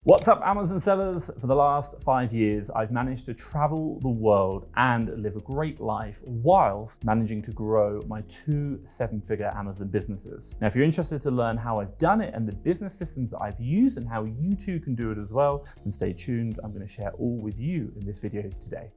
What's up, Amazon sellers? For the last 5 years, I've managed to travel the world and live a great life whilst managing to grow my 2 7-figure Amazon businesses. Now, if you're interested to learn how I've done it and the business systems that I've used and how you too can do it as well, then stay tuned. I'm going to share all with you in this video today.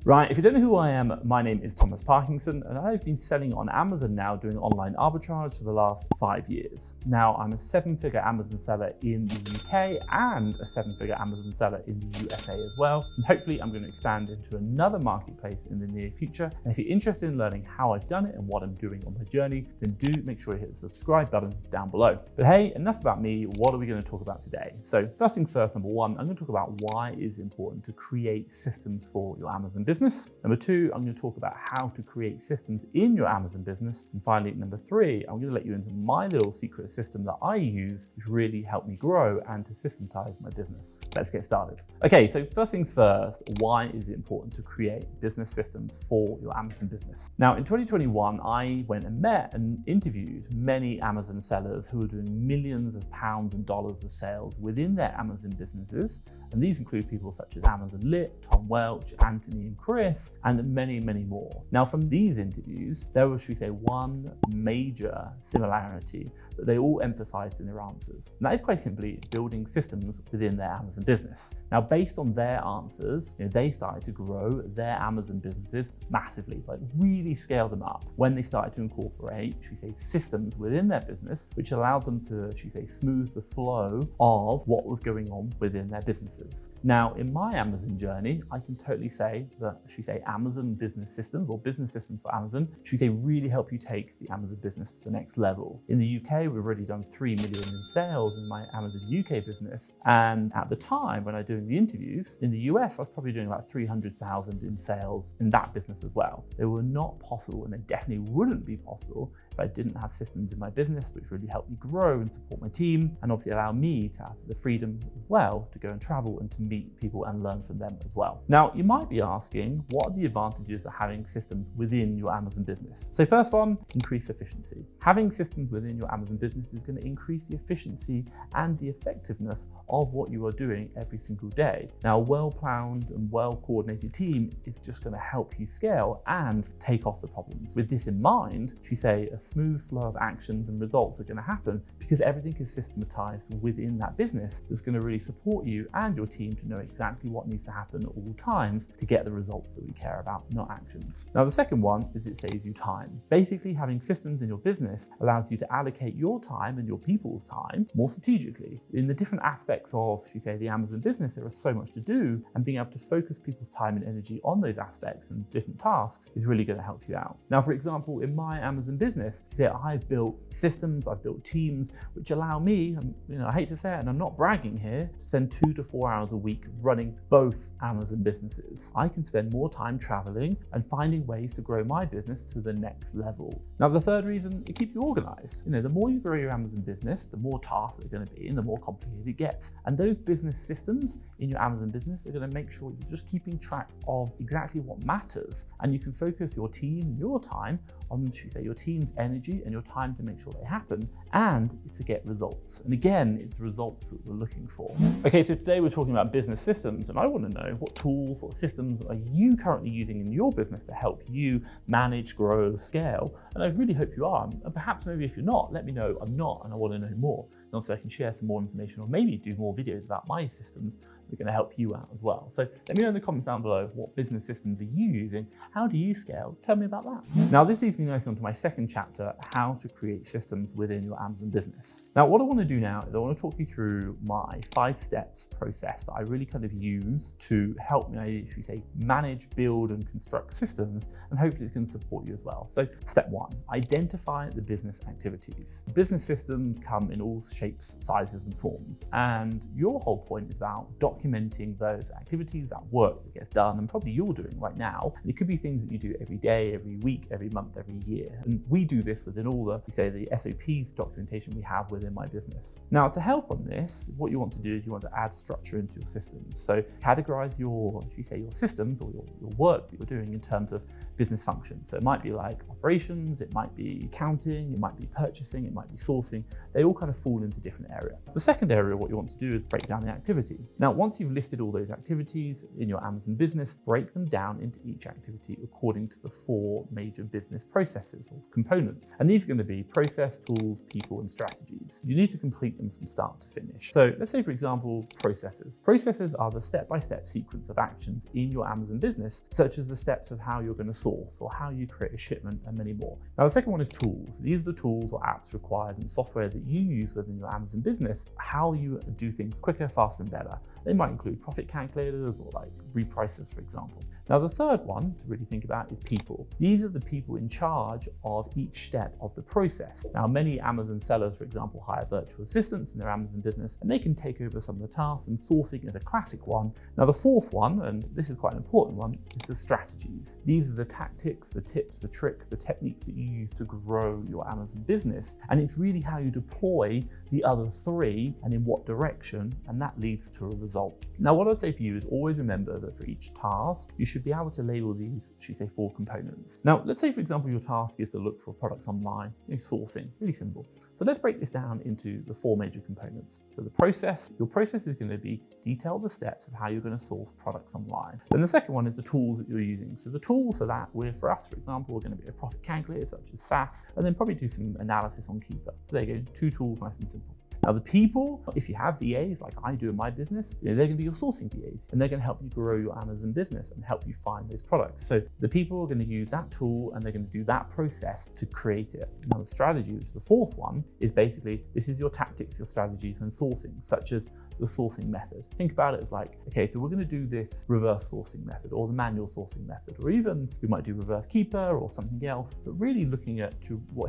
Right, if you don't know who I am, my name is Thomas Parkinson, and I've been selling on Amazon now, doing online arbitrage for the last 5 years. Now, I'm a 7-figure Amazon seller in the UK and a 7-figure Amazon seller in the USA as well. And hopefully I'm going to expand into another marketplace in the near future. And if you're interested in learning how I've done it and what I'm doing on my journey, then do make sure you hit the subscribe button down below. But hey, enough about me. What are we going to talk about today? So first things first, number one, I'm going to talk about why it is important to create systems for your Amazon business. Number two, I'm going to talk about how to create systems in your Amazon business. And finally, number three, I'm going to let you into my little secret system that I use, which really helped me grow and to systematize my business. Let's get started. Okay, so first things first, why is it important to create business systems for your Amazon business? Now, in 2021, I went and met and interviewed many Amazon sellers who were doing millions of pounds and dollars of sales within their Amazon businesses. And these include people such as Amazon Lit, Tom Welch, Anthony and Chris, and many, many more. Now, from these interviews, there was, should we say, one major similarity that they all emphasized in their answers. And that is quite simply building systems within their Amazon business. Now, based on their answers, they started to grow their Amazon businesses massively, like really scale them up when they started to incorporate, should we say, systems within their business, which allowed them to, should we say, smooth the flow of what was going on within their businesses. Now, in my Amazon journey, I can totally say that, should we say, Amazon business systems or business systems for Amazon, should we say, really help you take the Amazon business to the next level. In the UK, we've already done 3 million in sales in my Amazon UK business. And at the time when I was doing the interviews, in the US, I was probably doing about 300,000 in sales in that business as well. They were not possible, and they definitely wouldn't be possible if I didn't have systems in my business, which really helped me grow and support my team, and obviously allow me to have the freedom as well to go and travel and to meet people and learn from them as well. Now, you might be asking, what are the advantages of having systems within your Amazon business? So first one, increase efficiency. Having systems within your Amazon business is going to increase the efficiency and the effectiveness of what you are doing every single day. Now, a well-planned and well-coordinated team is just going to help you scale and take off the problems. With this in mind, should we say a smooth flow of actions and results are going to happen because everything is systematized within that business that's going to really support you and your team to know exactly what needs to happen at all times to get the results that we care about, not actions. Now, the second one is it saves you time. Basically, having systems in your business allows you to allocate your time and your people's time more strategically. In the different aspects of, should we say, the Amazon business, there is so much to do, and being able to focus people's time and energy on those aspects and different tasks is really going to help you out. Now, for example, in my Amazon business, I've built systems, I've built teams, which allow me, I hate to say it, and I'm not bragging here, to spend 2 to 4 hours a week running both Amazon businesses. I can spend more time traveling and finding ways to grow my business to the next level. Now, the third reason, it keeps you organized. The more you grow your Amazon business, the more tasks they're going to be and the more complicated it gets. And those business systems in your Amazon business are going to make sure you're just keeping track of exactly what matters. And you can focus your team, your time on, should we say, your team's energy and your time to make sure they happen, and it's to get results. And again, it's results that we're looking for. Okay, so today we're talking about business systems, and I want to know what tools, what systems are you currently using in your business to help you manage, grow, scale? And I really hope you are. And perhaps maybe if you're not, let me know I'm not, and I want to know more. And also I can share some more information or maybe do more videos about my systems that are going to help you out as well. So let me know in the comments down below, what business systems are you using? How do you scale? Tell me about that. Now, this leads me nicely onto my second chapter, how to create systems within your Amazon business. Now, what I want to do now is I want to talk you through my 5 steps process that I really kind of use to help me, should we say, manage, build and construct systems, and hopefully it's going to support you as well. So step 1, identify the business activities. Business systems come in all shapes, sizes and forms, and your whole point is about documenting documenting those activities, that work that gets done, and probably you're doing right now. And it could be things that you do every day, every week, every month, every year. And we do this within all the SOPs, documentation we have within my business. Now, to help on this, what you want to do is you want to add structure into your systems. So categorize your systems or your work that you're doing in terms of business functions. So it might be like operations, it might be accounting, it might be purchasing, it might be sourcing. They all kind of fall into different areas. The second area, what you want to do is break down the activity. Now, once you've listed all those activities in your Amazon business, break them down into each activity according to the 4 major business processes or components. And these are going to be process, tools, people, and strategies. You need to complete them from start to finish. So let's say, for example, processes. Processes are the step-by-step sequence of actions in your Amazon business, such as the steps of how you're going to source or how you create a shipment and many more. Now, the second one is tools. These are the tools or apps required and software that you use within your Amazon business, how you do things quicker, faster, and better. They might include profit calculators or like repricers, for example. Now, the third one to really think about is people. These are the people in charge of each step of the process. Now, many Amazon sellers, for example, hire virtual assistants in their Amazon business, and they can take over some of the tasks, and sourcing is a classic one. Now, the fourth one, and this is quite an important one, is the strategies. These are the tactics, the tips, the tricks, the techniques that you use to grow your Amazon business. And it's really how you deploy the other 3 and in what direction, and that leads to a result. Now, what I'd say for you is always remember that for each task, you should be able to label these, 4 components. Now, let's say, for example, your task is to look for products online, sourcing, really simple. So let's break this down into the 4 major components. So the process, your process is going to be detail the steps of how you're going to source products online. Then the second one is the tools that you're using. So the tools for that, for us, for example, we're going to be a profit calculator such as SAS, and then probably do some analysis on Keeper. So there you go, 2 tools, nice and simple. Now, the people, if you have VAs like I do in my business, they're going to be your sourcing VAs, and they're going to help you grow your Amazon business and help you find those products. So the people are going to use that tool and they're going to do that process to create it. Now, the strategy, which is the fourth one, is basically this is your tactics, your strategies when sourcing, such as the sourcing method. Think about it as like, okay, so we're going to do this reverse sourcing method or the manual sourcing method, or even we might do reverse keeper or something else, but really looking at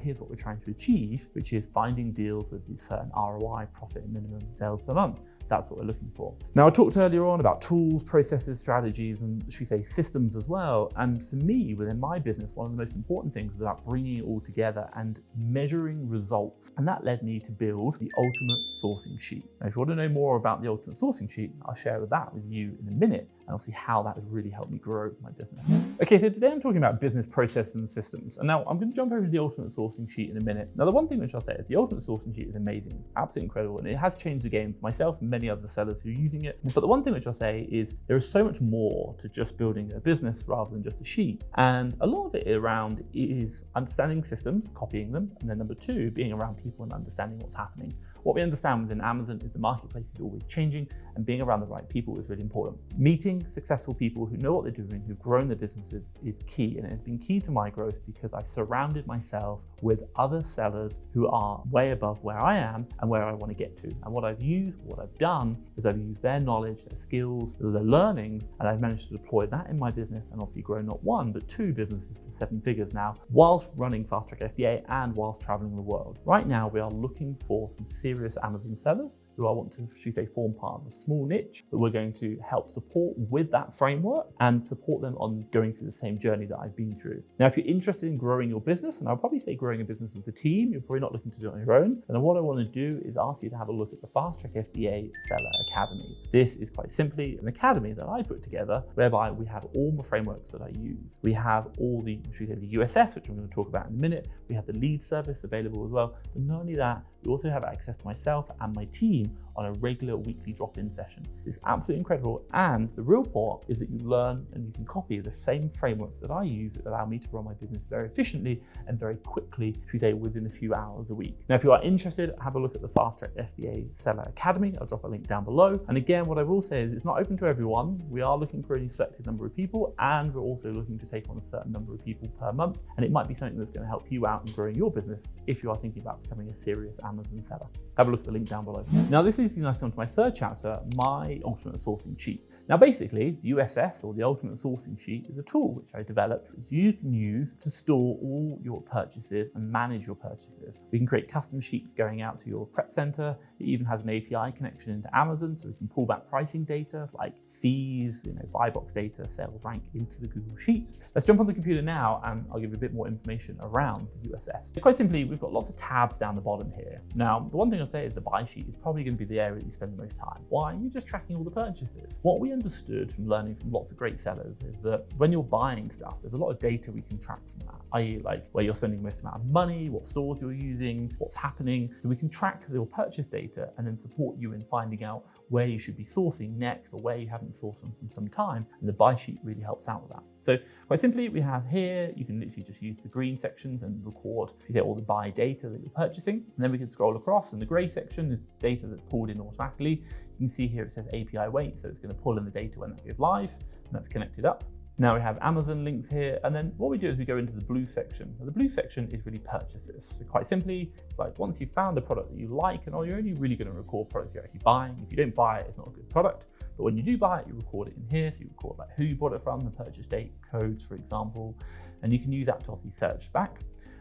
here's what we're trying to achieve, which is finding deals with these certain ROI, profit and minimum sales per month. That's what we're looking for. Now, I talked earlier on about tools, processes, strategies, and systems as well. And for me, within my business, one of the most important things is about bringing it all together and measuring results. And that led me to build the Ultimate Sourcing Sheet. Now, if you want to know more about the Ultimate Sourcing Sheet, I'll share that with you in a minute. And I'll see how that has really helped me grow my business. Okay, so today I'm talking about business processes and systems. And now I'm going to jump over to the Ultimate Sourcing Sheet in a minute. Now, the one thing which I'll say is the Ultimate Sourcing Sheet is amazing. It's absolutely incredible. And it has changed the game for myself and many other sellers who are using it. But the one thing which I'll say is there is so much more to just building a business rather than just a sheet. And a lot of it around is understanding systems, copying them. And then number 2, being around people and understanding what's happening. What we understand within Amazon is the marketplace is always changing, and being around the right people is really important. Meeting successful people who know what they're doing, who've grown their businesses, is key, and it has been key to my growth because I've surrounded myself with other sellers who are way above where I am and where I want to get to. And what I've done is I've used their knowledge, their skills, their learnings, and I've managed to deploy that in my business and obviously grow not 1, but 2 businesses to 7 figures now, whilst running Fast Track FBA and whilst traveling the world. Right now, we are looking for some serious Amazon sellers who I want to, form part of a small niche that we're going to help support with that framework and support them on going through the same journey that I've been through. Now, if you're interested in growing your business, and I'll probably say growing a business with a team, you're probably not looking to do it on your own. And then what I want to do is ask you to have a look at the Fast Track FBA Seller Academy. This is quite simply an academy that I put together whereby we have all the frameworks that I use. We have all the USS, which I'm going to talk about in a minute. We have the lead service available as well. But not only that, we also have access to myself and my team on a regular weekly drop-in session. It's absolutely incredible, and the real part is that you learn and you can copy the same frameworks that I use that allow me to run my business very efficiently and very quickly, within a few hours a week. Now, if you are interested, have a look at the Fast Track FBA Seller Academy. I'll drop a link down below. And again, what I will say is it's not open to everyone. We are looking for a selected number of people, and we're also looking to take on a certain number of people per month. And it might be something that's going to help you out in growing your business if you are thinking about becoming a serious Amazon seller. Have a look at the link down below. Now, this leads you nicely onto my 3rd chapter, my Ultimate Sourcing Sheet. Now, basically, basically, the USS, or the Ultimate Sourcing Sheet, is a tool which I developed which you can use to store all your purchases and manage your purchases. We can create custom sheets going out to your prep center. It even has an API connection into Amazon, so we can pull back pricing data like fees, buy box data, sales rank into the Google Sheet. Let's jump on the computer now and I'll give you a bit more information around the USS. Quite simply, we've got lots of tabs down the bottom here. Now, the one thing I'll say is the buy sheet is probably going to be the area that you spend the most time. Why? You're just tracking all the purchases. What we understood from learning from lots of great sellers is that when you're buying stuff, there's a lot of data we can track from that, i.e. like where you're spending the most amount of money, what stores you're using, what's happening. So we can track your purchase data and then support you in finding out where you should be sourcing next or where you haven't sourced them from some time. And the buy sheet really helps out with that. So quite simply, we have here, you can literally just use the green sections and record all the buy data that you're purchasing. And then we can scroll across in the gray section, the data that's pulled in automatically. You can see here it says API wait, so it's going to pull in the data when that goes live, and that's connected up. Now we have Amazon links here, and then what we do is we go into the blue section. Now, the blue section is really purchases. So quite simply, it's like once you've found a product that you like, and you're only really going to record products you're actually buying. If you don't buy it, it's not a good product. But when you do buy it, you record it in here. So you record like who you bought it from, the purchase date, codes, for example, and you can use that to obviously search back.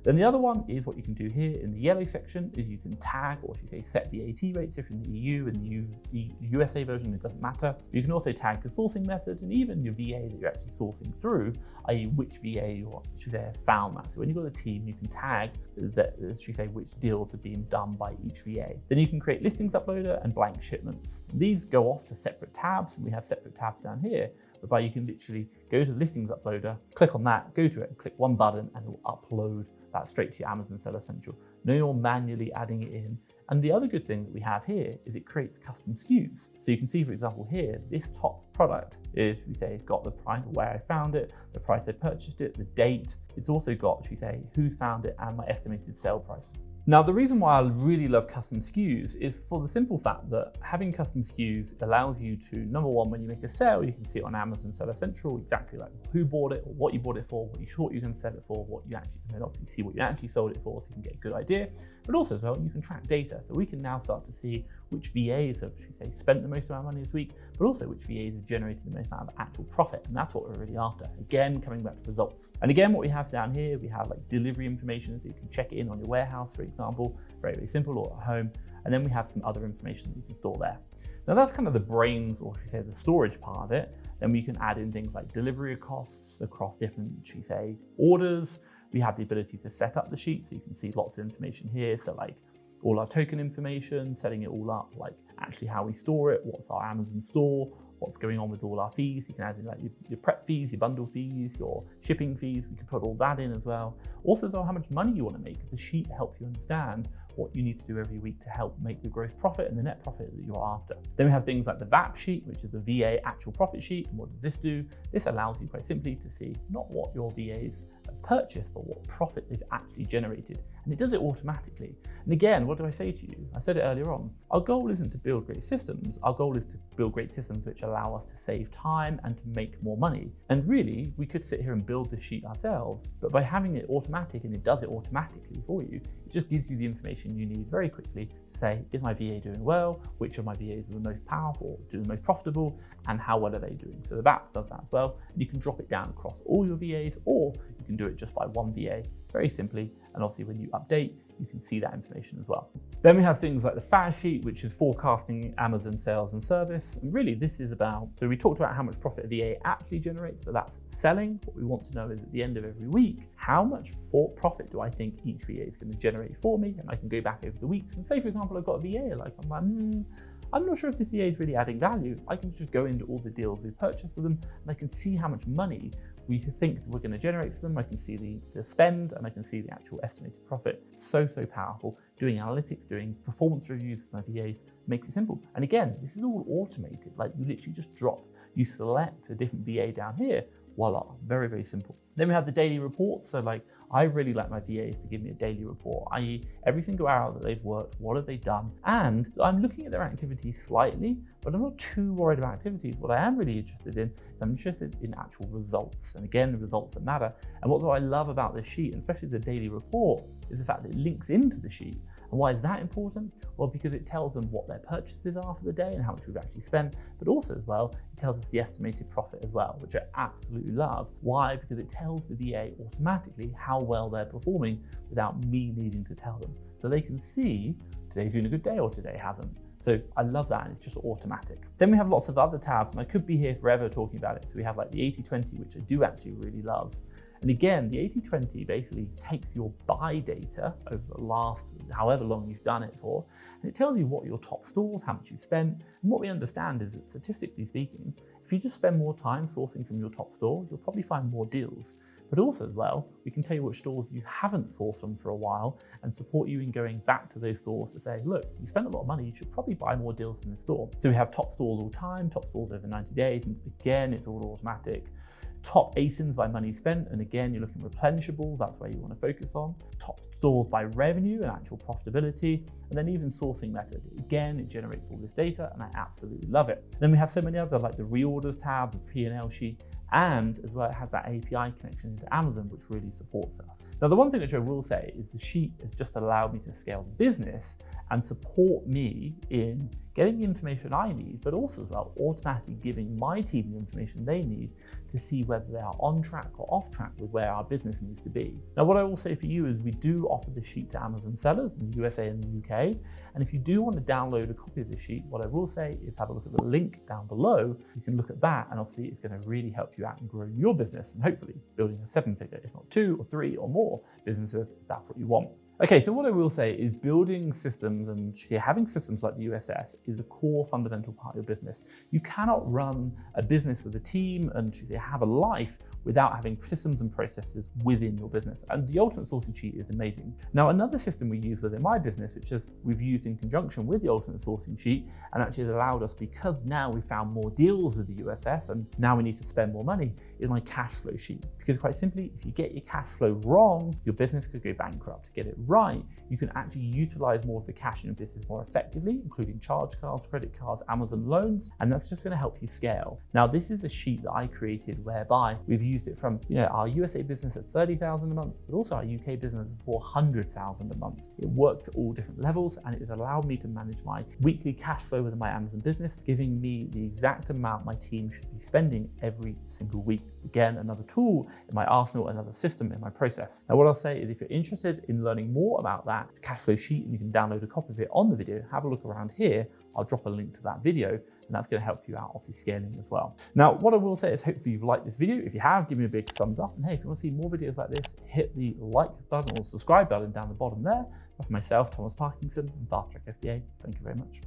Then the other one is what you can do here in the yellow section is you can tag, or should say set VAT rates. If you're in the EU and the USA version, it doesn't matter. You can also tag the sourcing method and even your VA that you're actually sourcing through, i.e. which VA or should say has found that. So when you've got a team, you can tag that, should say which deals are being done by each VA. Then you can create listings uploader and blank shipments. These go off to separate tabs, and we have separate tabs down here, whereby you can literally go to the listings uploader, click on that, go to it, and click one button, and it will upload that straight to your Amazon Seller Central. No more manually adding it in. And the other good thing that we have here is it creates custom SKUs. So you can see, for example, here, this top product is, we say, it's got the price, where I found it, the price I purchased it, the date. It's also got, we say, who's found it and my estimated sale price. Now, the reason why I really love custom SKUs is for the simple fact that having custom SKUs allows you to, number one, when you make a sale, you can see it on Amazon Seller Central, exactly like who bought it, or what you bought it for, what you thought you can sell it for, what you actually, and then obviously see what you actually sold it for so you can get a good idea. But also as well, you can track data. So we can now start to see which VAs have, should we say, spent the most amount of money this week, but also which VAs have generated the most amount of actual profit. And that's what we're really after. Again, coming back to results. And again, what we have down here, we have like delivery information, so you can check it in on your warehouse, for example, very, very simple, or at home. And then we have some other information that you can store there. Now that's kind of the brains, or should we say the storage part of it. Then we can add in things like delivery costs across different, should we say, orders. We have the ability to set up the sheet, so you can see lots of information here. So like all our token information, setting it all up, like actually how we store it, what's our Amazon store, what's going on with all our fees. You can add in like your prep fees, your bundle fees, your shipping fees. We can put all that in as well. Also, how much money you want to make. The sheet helps you understand what you need to do every week to help make the gross profit and the net profit that you're after. Then we have things like the VAP sheet, which is the VA actual profit sheet. And what does this do? This allows you quite simply to see not what your VAs have purchased, but what profit they've actually generated. And it does it automatically. And again, what do I say to you? I said it earlier on. Our goal isn't to build great systems. Our goal is to build great systems which allow us to save time and to make more money. And really, we could sit here and build this sheet ourselves, but by having it automatic, and it does it automatically for you, it just gives you the information you need very quickly to say, is my VA doing well? Which of my VAs are the most powerful, do the most profitable, and how well are they doing? So the VAPS does that as well. And you can drop it down across all your VAs, or you can do it just by one VA, very simply. And obviously when you update, you can see that information as well. Then we have things like the FAS sheet, which is forecasting Amazon sales and service. And really this is about, so we talked about how much profit a VA actually generates, but that's selling. What we want to know is at the end of every week, how much profit do I think each VA is going to generate for me? And I can go back over the weeks and say, for example, I've got a VA, like I'm like, I'm not sure if this VA is really adding value. I can just go into all the deals we purchased for them, and I can see how much money we think we're going to generate for them. I can see the spend, and I can see the actual estimated profit. So powerful. Doing analytics, doing performance reviews with my VAs makes it simple. And again, this is all automated. Like you literally just drop, you select a different VA down here. Voila, very, very simple. Then we have the daily reports. So like, I really like my VAs to give me a daily report, i.e. every single hour that they've worked, what have they done? And I'm looking at their activities slightly, but I'm not too worried about activities. What I am really interested in is I'm interested in actual results. And again, the results that matter. And what I love about this sheet, and especially the daily report, is the fact that it links into the sheet. And why is that important? Well, because it tells them what their purchases are for the day and how much we've actually spent, but also as well, it tells us the estimated profit as well, which I absolutely love. Why? Because it tells the VA automatically how well they're performing without me needing to tell them. So they can see today's been a good day or today hasn't. So I love that, and it's just automatic. Then we have lots of other tabs, and I could be here forever talking about it. So we have like the 80/20, which I do actually really love. And again, the 80/20 basically takes your buy data over the last however long you've done it for, and it tells you what your top stores, how much you've spent. And what we understand is that statistically speaking, if you just spend more time sourcing from your top store, you'll probably find more deals. But also as well, we can tell you which stores you haven't sourced from for a while and support you in going back to those stores to say, look, you spent a lot of money, you should probably buy more deals in the store. So we have top stores all time, top stores over 90 days, and again, it's all automatic. Top ASINs by money spent, and again, you're looking at replenishables, that's where you want to focus on. Top stores by revenue and actual profitability, and then even sourcing method. Again, it generates all this data, and I absolutely love it. Then we have so many others like the reorders tab, the P&L sheet, and as well, it has that API connection into Amazon, which really supports us. Now, the one thing which I will say is the sheet has just allowed me to scale the business and support me in getting the information I need, but also as well, automatically giving my team the information they need to see whether they are on track or off track with where our business needs to be. Now, what I will say for you is we do offer this sheet to Amazon sellers in the USA and the UK. And if you do want to download a copy of this sheet, what I will say is have a look at the link down below. You can look at that, and obviously it's going to really help you out in growing your business and hopefully building a 7-figure, if not 2 or 3 or more businesses, if that's what you want. Okay, so what I will say is building systems and having systems like the USS is a core fundamental part of your business. You cannot run a business with a team and have a life without having systems and processes within your business. And the Ultimate Sourcing Sheet is amazing. Now, another system we use within my business, which is we've used in conjunction with the Ultimate Sourcing Sheet, and actually has allowed us, because now we found more deals with the USS and now we need to spend more money, is my cash flow sheet. Because quite simply, if you get your cash flow wrong, your business could go bankrupt. To get it right, you can actually utilize more of the cash in your business more effectively, including charge cards, credit cards, Amazon loans, and that's just going to help you scale. Now, this is a sheet that I created whereby we've used it from our USA business at 30,000 a month, but also our UK business at 400,000 a month. It works at all different levels, and it has allowed me to manage my weekly cash flow within my Amazon business, giving me the exact amount my team should be spending every single week. Again, another tool in my arsenal, another system in my process. Now, what I'll say is if you're interested in learning more about that cash flow sheet, and you can download a copy of it on the video, have a look around here. I'll drop a link to that video, and that's going to help you out, obviously scaling as well. Now, what I will say is hopefully you've liked this video. If you have, give me a big thumbs up. And hey, if you want to see more videos like this, hit the like button or subscribe button down the bottom there. For myself, Thomas Parkinson, and Fast Track FBA, thank you very much.